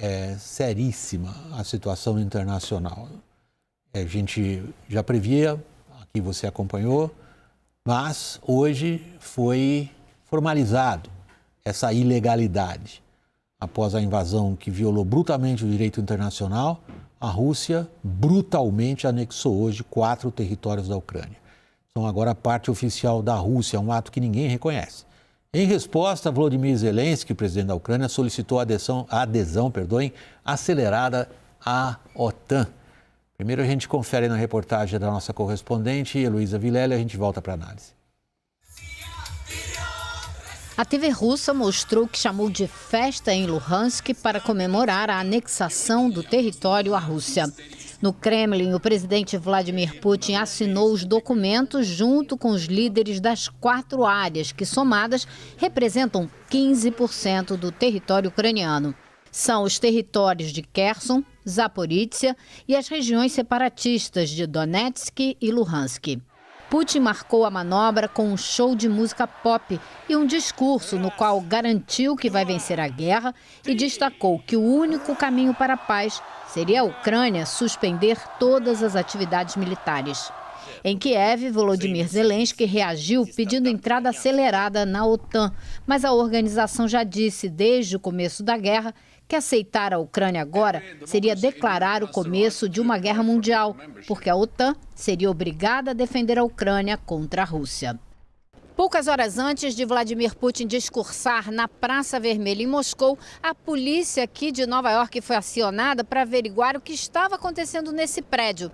é seríssima a situação internacional. A gente já previa, aqui você acompanhou, mas hoje foi formalizado essa ilegalidade. Após a invasão que violou brutalmente o direito internacional, a Rússia brutalmente anexou hoje 4 territórios da Ucrânia. São agora parte oficial da Rússia, um ato que ninguém reconhece. Em resposta, Volodymyr Zelensky, presidente da Ucrânia, solicitou a adesão acelerada à OTAN. Primeiro a gente confere na reportagem da nossa correspondente, Heloísa Vilela, e a gente volta para a análise. A TV russa mostrou o que chamou de festa em Luhansk para comemorar a anexação do território à Rússia. No Kremlin, o presidente Vladimir Putin assinou os documentos junto com os líderes das 4 áreas, que somadas representam 15% do território ucraniano. São os territórios de Kherson, Zaporízhia e as regiões separatistas de Donetsk e Luhansk. Putin marcou a manobra com um show de música pop e um discurso no qual garantiu que vai vencer a guerra e destacou que o único caminho para a paz seria a Ucrânia suspender todas as atividades militares. Em Kiev, Volodymyr Zelensky reagiu pedindo entrada acelerada na OTAN, mas a organização já disse desde o começo da guerra que aceitar a Ucrânia agora seria declarar o começo de uma guerra mundial, porque a OTAN seria obrigada a defender a Ucrânia contra a Rússia. Poucas horas antes de Vladimir Putin discursar na Praça Vermelha em Moscou, a polícia aqui de Nova York foi acionada para averiguar o que estava acontecendo nesse prédio.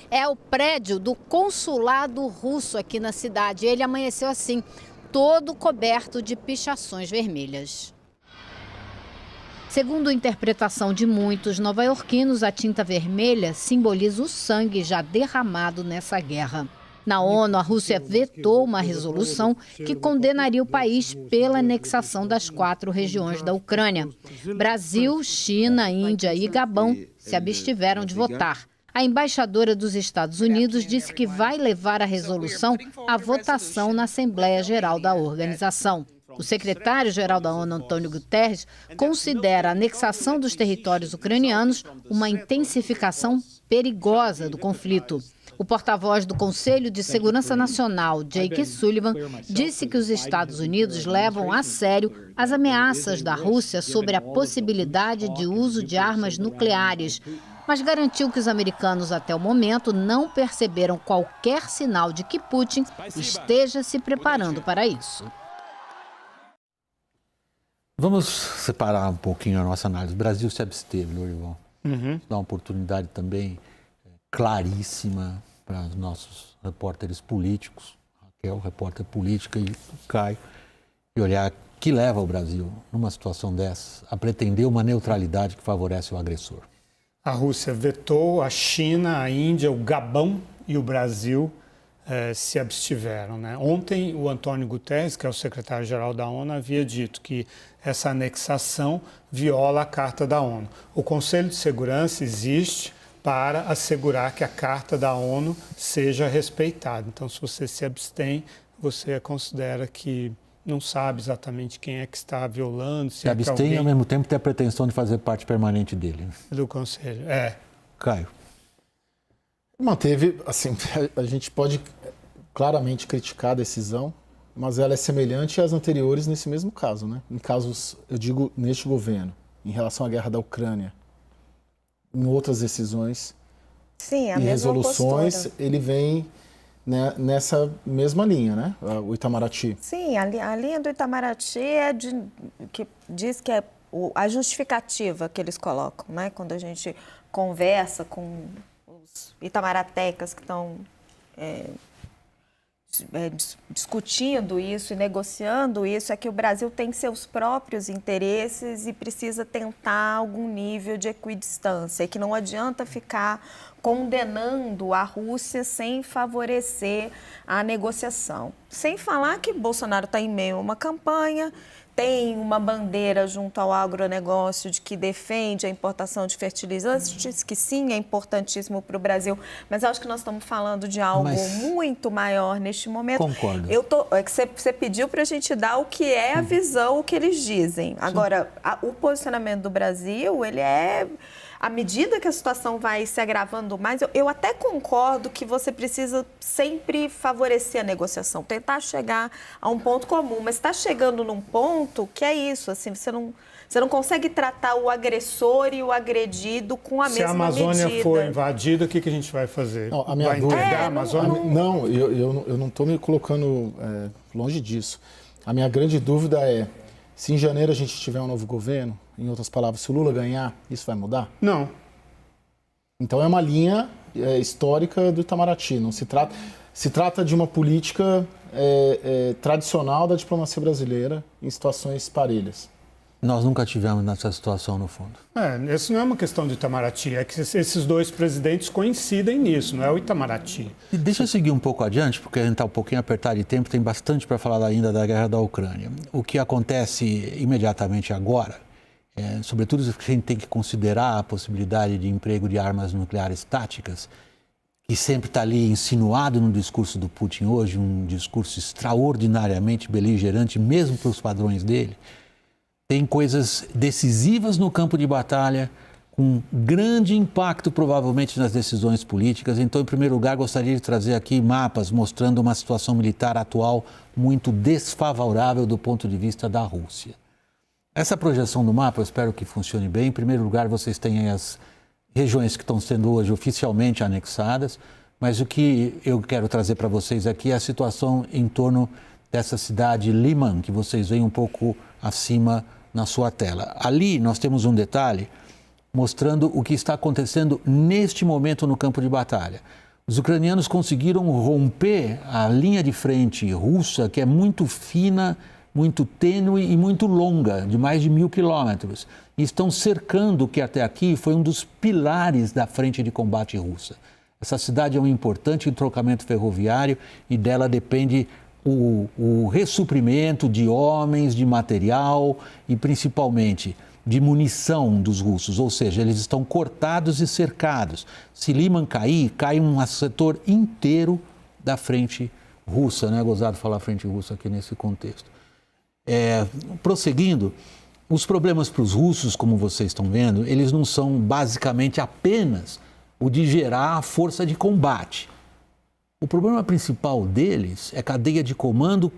É o prédio do consulado russo aqui na cidade. Ele amanheceu assim, todo coberto de pichações vermelhas. Segundo a interpretação de muitos nova-iorquinos, a tinta vermelha simboliza o sangue já derramado nessa guerra. Na ONU, a Rússia vetou uma resolução que condenaria o país pela anexação das 4 regiões da Ucrânia. Brasil, China, Índia e Gabão se abstiveram de votar. A embaixadora dos Estados Unidos disse que vai levar a resolução à votação na Assembleia Geral da organização. O secretário-geral da ONU, Antônio Guterres, considera a anexação dos territórios ucranianos uma intensificação perigosa do conflito. O porta-voz do Conselho de Segurança Nacional, Jake Sullivan, disse que os Estados Unidos levam a sério as ameaças da Rússia sobre a possibilidade de uso de armas nucleares, mas garantiu que os americanos, até o momento, não perceberam qualquer sinal de que Putin esteja se preparando para isso. Vamos separar um pouquinho a nossa análise. O Brasil se absteve, Lourival. Dá uma oportunidade também claríssima para os nossos repórteres políticos, Raquel, repórter política, e o Caio, e olhar que leva o Brasil, numa situação dessa, a pretender uma neutralidade que favorece o agressor. A Rússia vetou, a China, a Índia, o Gabão e o Brasil se abstiveram, né? Ontem, o Antônio Guterres, que é o secretário-geral da ONU, havia dito que essa anexação viola a Carta da ONU. O Conselho de Segurança existe para assegurar que a Carta da ONU seja respeitada. Então, se você se abstém, você considera que não sabe exatamente quem é que está violando. Se abstém e, ao mesmo tempo, tem a pretensão de fazer parte permanente dele. Do Conselho, Caio. Manteve, assim, a gente pode claramente criticar a decisão, mas ela é semelhante às anteriores nesse mesmo caso, né? Em casos, eu digo, neste governo, em relação à guerra da Ucrânia, em outras decisões e resoluções, postura. Ele vem, né, nessa mesma linha, né? O Itamaraty. Sim, a linha do Itamaraty que diz que é a justificativa que eles colocam, né? Quando a gente conversa com os itamaractecas que estão discutindo isso e negociando isso, é que o Brasil tem seus próprios interesses e precisa tentar algum nível de equidistância, e que não adianta ficar condenando a Rússia sem favorecer a negociação. Sem falar que Bolsonaro está em meio a uma campanha, tem uma bandeira junto ao agronegócio de que defende a importação de fertilizantes, que sim, é importantíssimo para o Brasil, mas acho que nós estamos falando de algo muito maior neste momento. Concordo. É que você pediu para a gente dar o que é a visão, o que eles dizem. Agora, o posicionamento do Brasil, ele é... À medida que a situação vai se agravando mais, eu até concordo que você precisa sempre favorecer a negociação, tentar chegar a um ponto comum, mas está chegando num ponto que é isso, assim, você não consegue tratar o agressor e o agredido com a mesma medida. Se a Amazônia for invadida, o que a gente vai fazer? Não, a minha vai dúvida... entregar a Amazônia? Não, eu não estou me colocando longe disso. A minha grande dúvida é, se em janeiro a gente tiver um novo governo, em outras palavras, se o Lula ganhar, isso vai mudar? Não. Então é uma linha histórica do Itamaraty. Não se trata de uma política tradicional da diplomacia brasileira em situações parelhas. Nós nunca tivemos nessa situação, no fundo. Isso não é uma questão do Itamaraty, é que esses dois presidentes coincidem nisso, não é o Itamaraty. E deixa eu seguir um pouco adiante, porque a gente está um pouquinho apertado de tempo, tem bastante para falar ainda da guerra da Ucrânia. O que acontece imediatamente agora, sobretudo a gente tem que considerar a possibilidade de emprego de armas nucleares táticas, que sempre está ali insinuado no discurso do Putin hoje, um discurso extraordinariamente beligerante, mesmo para os padrões dele. Tem coisas decisivas no campo de batalha, com grande impacto provavelmente nas decisões políticas. Então, em primeiro lugar, gostaria de trazer aqui mapas mostrando uma situação militar atual muito desfavorável do ponto de vista da Rússia. Essa projeção do mapa, eu espero que funcione bem. Em primeiro lugar, vocês têm aí as regiões que estão sendo hoje oficialmente anexadas, mas o que eu quero trazer para vocês aqui é a situação em torno dessa cidade Liman, que vocês veem um pouco acima na sua tela. Ali nós temos um detalhe mostrando o que está acontecendo neste momento no campo de batalha. Os ucranianos conseguiram romper a linha de frente russa, que é muito fina, muito tênue e muito longa, de mais de 1.000 quilômetros. E estão cercando o que até aqui foi um dos pilares da frente de combate russa. Essa cidade é um importante entrocamento ferroviário e dela depende o ressuprimento de homens, de material e principalmente de munição dos russos, ou seja, eles estão cortados e cercados. Se Liman cair, cai um setor inteiro da frente russa, não é gozado falar frente russa aqui nesse contexto. Prosseguindo, os problemas para os russos, como vocês estão vendo, eles não são basicamente apenas o de gerar a força de combate. O problema principal deles é cadeia de comando,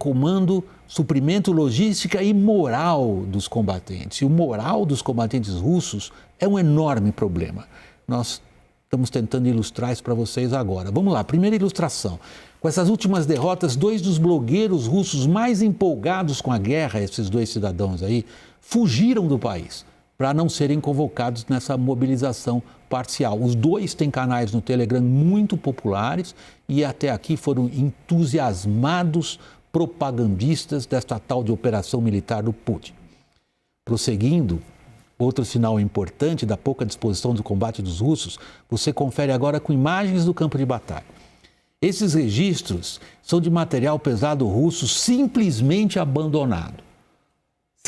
suprimento, logística e moral dos combatentes. E o moral dos combatentes russos é um enorme problema. Nós estamos tentando ilustrar isso para vocês agora. Vamos lá, primeira ilustração. Com essas últimas derrotas, 2 dos blogueiros russos mais empolgados com a guerra, esses 2 cidadãos aí, fugiram do país para não serem convocados nessa mobilização parcial. Os 2 têm canais no Telegram muito populares e até aqui foram entusiasmados propagandistas desta tal de operação militar do Putin. Prosseguindo, outro sinal importante da pouca disposição do combate dos russos, você confere agora com imagens do campo de batalha. Esses registros são de material pesado russo simplesmente abandonado.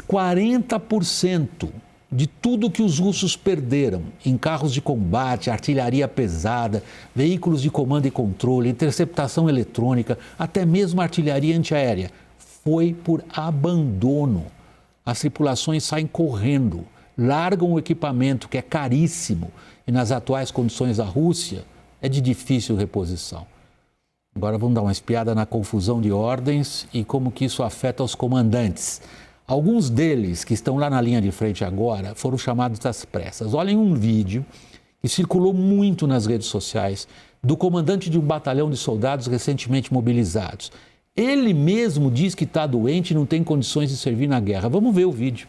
40% de tudo que os russos perderam em carros de combate, artilharia pesada, veículos de comando e controle, interceptação eletrônica, até mesmo artilharia antiaérea, foi por abandono. As tripulações saem correndo, largam o equipamento que é caríssimo e nas atuais condições da Rússia é de difícil reposição. Agora vamos dar uma espiada na confusão de ordens e como que isso afeta os comandantes. Alguns deles, que estão lá na linha de frente agora, foram chamados às pressas. Olhem um vídeo que circulou muito nas redes sociais do comandante de um batalhão de soldados recentemente mobilizados. Ele mesmo diz que está doente e não tem condições de servir na guerra. Vamos ver o vídeo.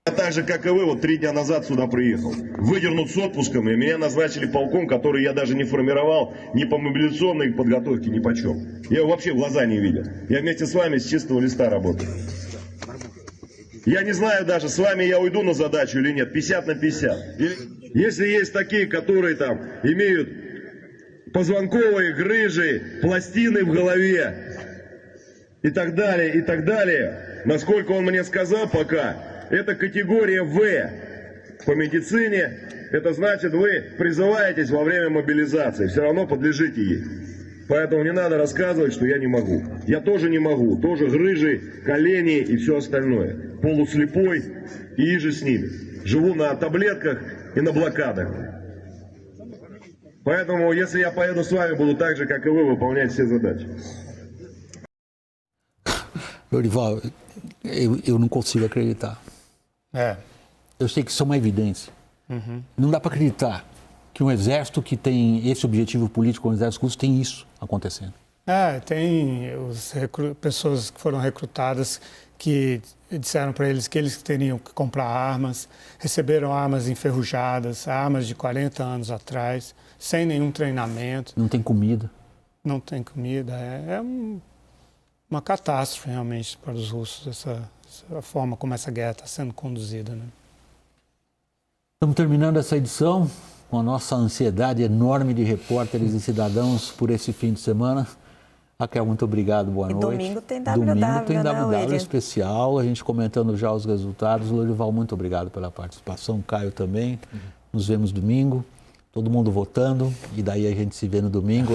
Так же, как и вы, вот 3 дня назад сюда приехал. Выдернут с отпуском, и меня назначили полком, который я даже не формировал ни по мобилизационной подготовке, ни по чем. Я его вообще в глаза не видел. Я вместе с вами с чистого листа работаю. Я не знаю даже, с вами я уйду на задачу или нет, 50 на 50. Если есть такие, которые там имеют позвонковые грыжи, пластины в голове и так далее, насколько он мне сказал пока, это категория В по медицине. Это значит, вы призываетесь во время мобилизации, все равно подлежите ей. Поэтому не надо рассказывать, что я не могу. Я тоже не могу, тоже грыжи, колени и все остальное. Полуслепой и же с ними. Живу на таблетках и на блокадах. Поэтому, если я поеду с вами, буду так же, как и вы, выполнять все задачи. Lorival, eu não consigo acreditar. Eu sei que isso é uma evidência. Não dá para acreditar que um exército que tem esse objetivo político, um exército russo, tem isso acontecendo. Tem pessoas que foram recrutadas que disseram para eles que eles teriam que comprar armas, receberam armas enferrujadas, armas de 40 anos atrás, sem nenhum treinamento. Não tem comida. Não tem comida. Uma catástrofe realmente para os russos, essa forma como essa guerra está sendo conduzida, né? Estamos terminando essa edição com a nossa ansiedade enorme de repórteres e cidadãos por esse fim de semana. Raquel, muito obrigado, boa noite. Domingo tem WW, Domingo tem WW William? especial, a gente comentando já os resultados. Lorival, muito obrigado pela participação, Caio também. Nos vemos domingo, todo mundo votando e daí a gente se vê no domingo.